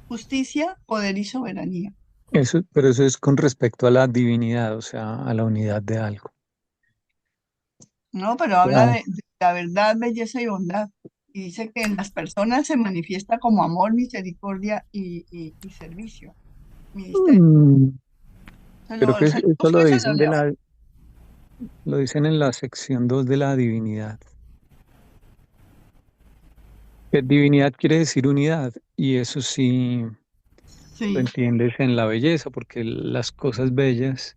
Justicia, poder y soberanía. Pero eso es con respecto a la divinidad, o sea, a la unidad de algo. No, pero habla de la verdad, belleza y bondad. Y dice que en las personas se manifiesta como amor, misericordia y servicio, ministerio. Mm, Creo que Se lo eso busco lo y se lo dicen leo. lo dicen en la sección 2 de la divinidad. Que divinidad quiere decir unidad, y eso sí lo Sí, entiendes en la belleza, porque las cosas bellas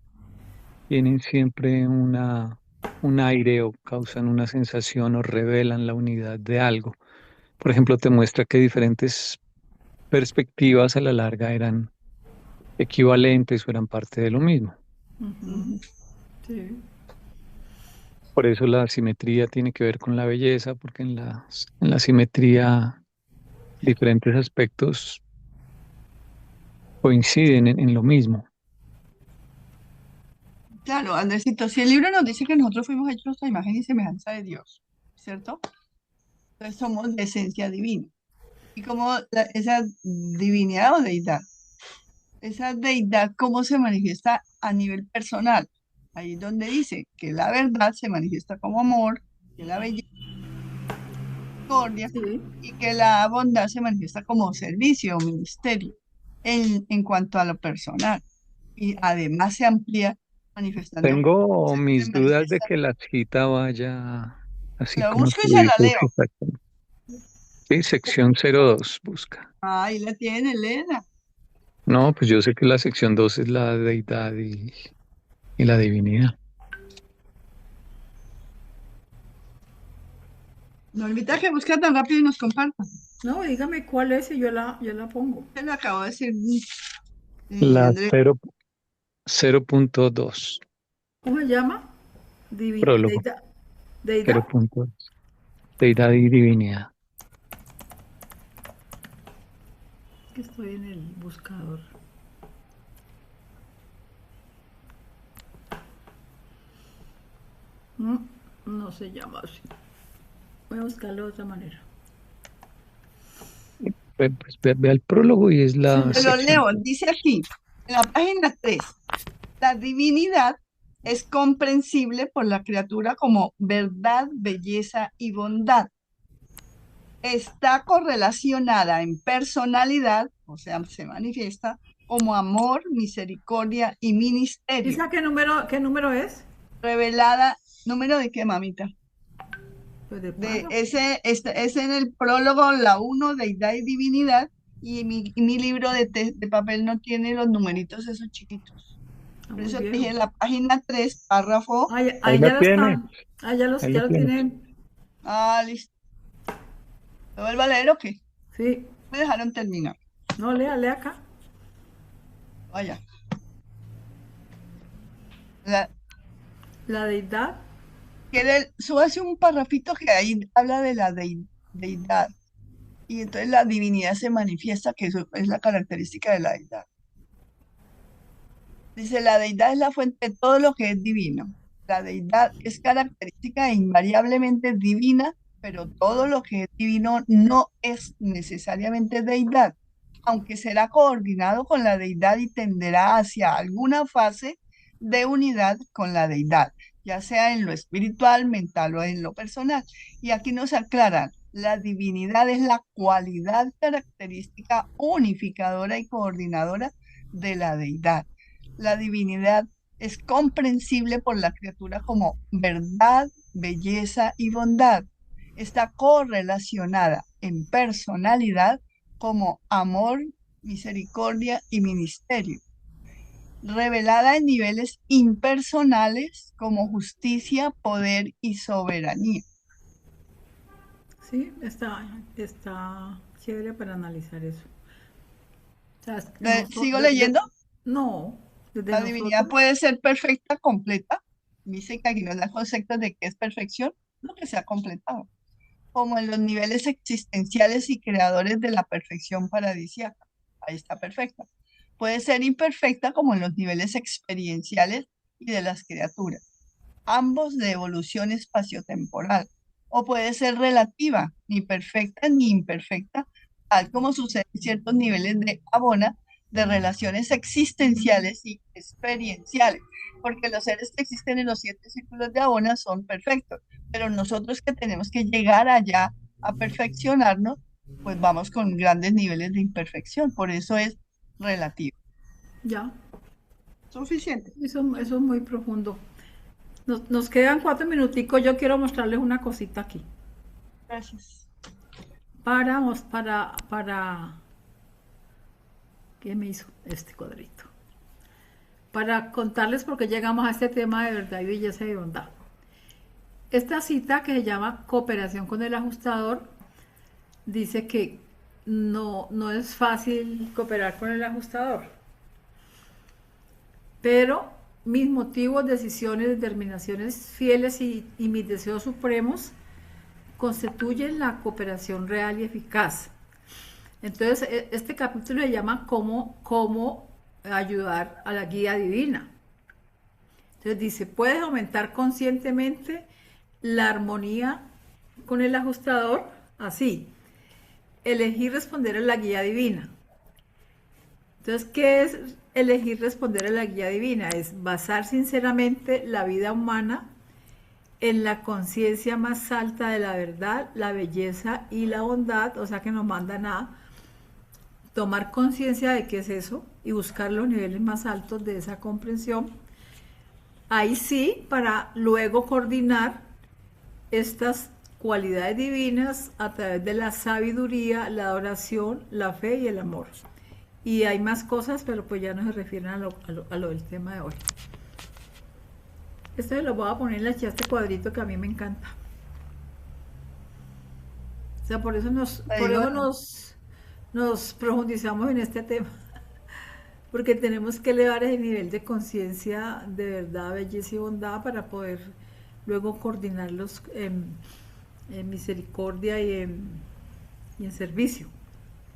tienen siempre un aire o causan una sensación o revelan la unidad de algo. Por ejemplo, te muestra que diferentes perspectivas a la larga eran equivalentes o eran parte de lo mismo. Ujú, sí. Por eso la simetría tiene que ver con la belleza, porque en la simetría diferentes aspectos coinciden en lo mismo. claro, Andresito, si el libro nos dice que nosotros fuimos hechos a imagen y semejanza de Dios, ¿cierto? Entonces somos de esencia divina. Y como esa divinidad o deidad, esa deidad, ¿cómo se manifiesta a nivel personal? Ahí es donde dice que la verdad se manifiesta como amor, que la belleza misericordia Sí. y que la bondad se manifiesta como servicio o ministerio en cuanto a lo personal. Y además se amplía manifestando cómo Tengo se mis dudas de manifiesta. que la cita vaya así La como busco tú y se la dices leo. exactamente. Sí, sección 02 busca. Ahí la tiene, Elena. No, pues yo sé que la sección 2 es la deidad y la divinidad. Nos invita a que busque tan rápido y nos comparta. No, dígame cuál es y yo la pongo. Se lo acabo de decir, La Andrés. 0.2, ¿Cómo se llama? prólogo, Deidad. Deidad. 0.2, deidad y divinidad. Que estoy en el buscador. Mm, No se llama así. Voy a buscarlo de otra manera. Pues ve al prólogo y es la Sí. Se lo sección. leo. Dice aquí, en la página 3, la divinidad es comprensible por la criatura como verdad, belleza y bondad. Está correlacionada en personalidad, o sea, se manifiesta como amor, misericordia y ministerio. ¿Esa qué número es? Revelada, ¿número de qué, mamita? Pues de De párrafo. es en el prólogo, la 1, deidad y divinidad, y mi libro de papel no tiene los numeritos esos chiquitos. Está Por muy eso te viejo. dije la página 3, párrafo. Ahí Ahí la ya lo tienes, están. Ah, ya ahí la ya lo tienes. tienen. Ah, listo. ¿Lo vuelvo a leer o qué? Sí. Me dejaron terminar. No, lea acá. Vaya. La, La deidad. súbase un parrafito que ahí habla de la deidad. Y entonces la divinidad se manifiesta, que eso es la característica de la deidad. Dice, la deidad es la fuente de todo lo que es divino. La deidad es característica e invariablemente divina, pero todo lo que es divino no es necesariamente deidad, aunque será coordinado con la deidad y tenderá hacia alguna fase de unidad con la deidad, ya sea en lo espiritual, mental o en lo personal. Y aquí nos aclaran, la divinidad es la cualidad característica unificadora y coordinadora de la deidad. La divinidad es comprensible por la criatura como verdad, belleza y bondad. Está correlacionada en personalidad como amor, misericordia y ministerio. Revelada en niveles impersonales como justicia, poder y soberanía. Sí, está chévere para analizar eso. O sea, ¿Sigo leyendo? no, desde La divinidad nosotros. puede ser perfecta, completa. Dice que aquí nos da conceptos de qué es perfección, lo que sea completado, como en los niveles existenciales y creadores de la perfección paradisíaca. Ahí está perfecta. Puede ser imperfecta como en los niveles experienciales y de las criaturas, ambos de evolución espaciotemporal. O puede ser relativa, ni perfecta ni imperfecta, tal como sucede en ciertos niveles de abona de relaciones existenciales y experienciales, porque los seres que existen en los 7 círculos de Abona son perfectos, pero nosotros que tenemos que llegar allá a perfeccionarnos, pues vamos con grandes niveles de imperfección, por eso es relativo. Ya, Suficiente. eso es muy profundo. Nos quedan 4 minuticos. Yo quiero mostrarles una cosita aquí. Gracias. ¿Qué me hizo este cuadrito? Para contarles por qué llegamos a este tema de verdad y belleza y bondad. Esta cita, que se llama Cooperación con el ajustador, dice que no es fácil cooperar con el ajustador, pero mis motivos, decisiones, determinaciones fieles y mis deseos supremos constituyen la cooperación real y eficaz. Entonces, este capítulo se llama cómo ayudar a la guía divina. Entonces dice, puedes aumentar conscientemente la armonía con el ajustador así: elegir responder a la guía divina. Entonces, ¿qué es elegir responder a la guía divina? Es basar sinceramente la vida humana en la conciencia más alta de la verdad, la belleza y la bondad, o sea que nos mandan a tomar conciencia de qué es eso y buscar los niveles más altos de esa comprensión. Ahí sí, para luego coordinar estas cualidades divinas a través de la sabiduría, la adoración, la fe y el amor. Y hay más cosas, pero pues ya no se refieren a lo del tema de hoy. Esto se lo voy a poner en este cuadrito que a mí me encanta. O sea, por eso nos profundizamos en este tema. Porque tenemos que elevar ese nivel de conciencia de verdad, belleza y bondad para poder luego coordinarlos en misericordia y en servicio.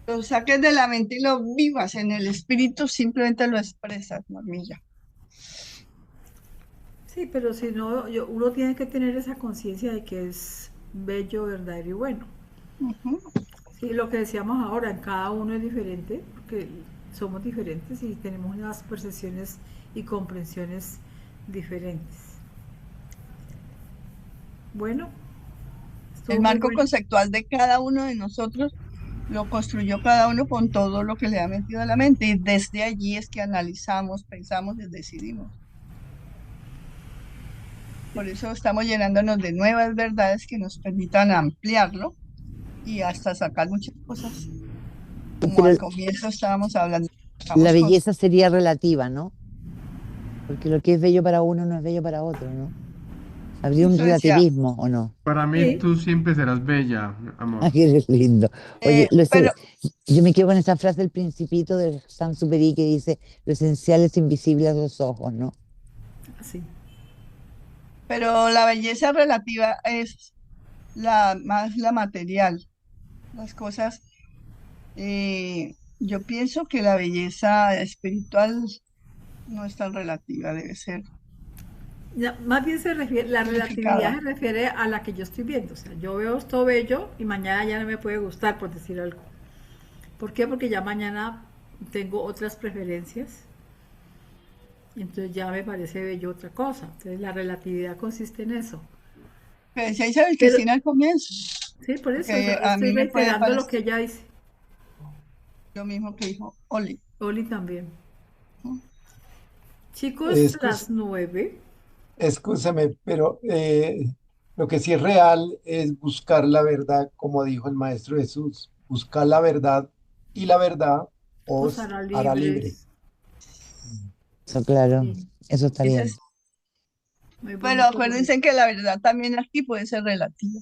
Lo saques de la mente y lo vivas en el espíritu, simplemente lo expresas, Normilla. Sí, pero si no, uno tiene que tener esa conciencia de que es bello, verdadero y bueno. Sí, lo que decíamos ahora, en cada uno es diferente, porque somos diferentes y tenemos unas percepciones y comprensiones diferentes. Bueno, el marco conceptual de cada uno de nosotros lo construyó cada uno con todo lo que le ha metido a la mente, y desde allí es que analizamos, pensamos y decidimos. Por eso estamos llenándonos de nuevas verdades que nos permitan ampliarlo y hasta sacar muchas cosas. Como al comienzo estábamos hablando. La belleza sería relativa, ¿no? Porque lo que es bello para uno no es bello para otro, ¿no? Habría un relativismo, ¿o no? Para mí Sí. tú siempre serás bella, amor. Ay, eres lindo. Oye, pero yo me quedo con esa frase del Principito de Saint-Exupéry que dice, lo esencial es invisible a los ojos, ¿no? así. Pero la belleza relativa es más la material. Las cosas, yo pienso que la belleza espiritual no es tan relativa, debe ser Ya, más bien la relatividad se refiere a la que yo estoy viendo. O sea, yo veo esto bello y mañana ya no me puede gustar, por decir algo. ¿Por qué? Porque ya mañana tengo otras preferencias. Y entonces ya me parece bello otra cosa. Entonces la relatividad consiste en eso. Pero decía Isabel Cristina al comienzo. Sí, por eso. Que O sea, a mí estoy me puede reiterando lo parecer que ella dice. lo mismo que dijo Oli. Oli también. Chicos, las 9. Escúchame, pero lo que sí es real es buscar la verdad, como dijo el Maestro Jesús. Buscar la verdad y la verdad os hará libre. Eso, claro, Sí. eso está bien. Muy Pero bonito. acuérdense que la verdad también aquí puede ser relativa.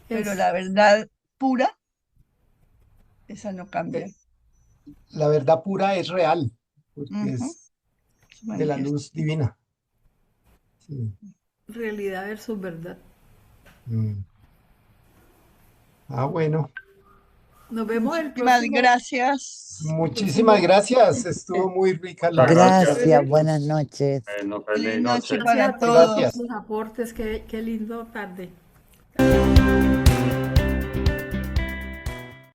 Pero Es- la verdad pura, esa no cambia. La verdad pura es real, porque Ujú. es de la luz divina. Sí. realidad versus verdad. Ah, bueno. Nos vemos el Muchísimas próximo. gracias. Muchísimas gracias. Estuvo muy rica la Gracias, buenas noches. Bueno, Feliz feliz noche noche. para Gracias a todos todos. Gracias. los aportes. Qué lindo tarde.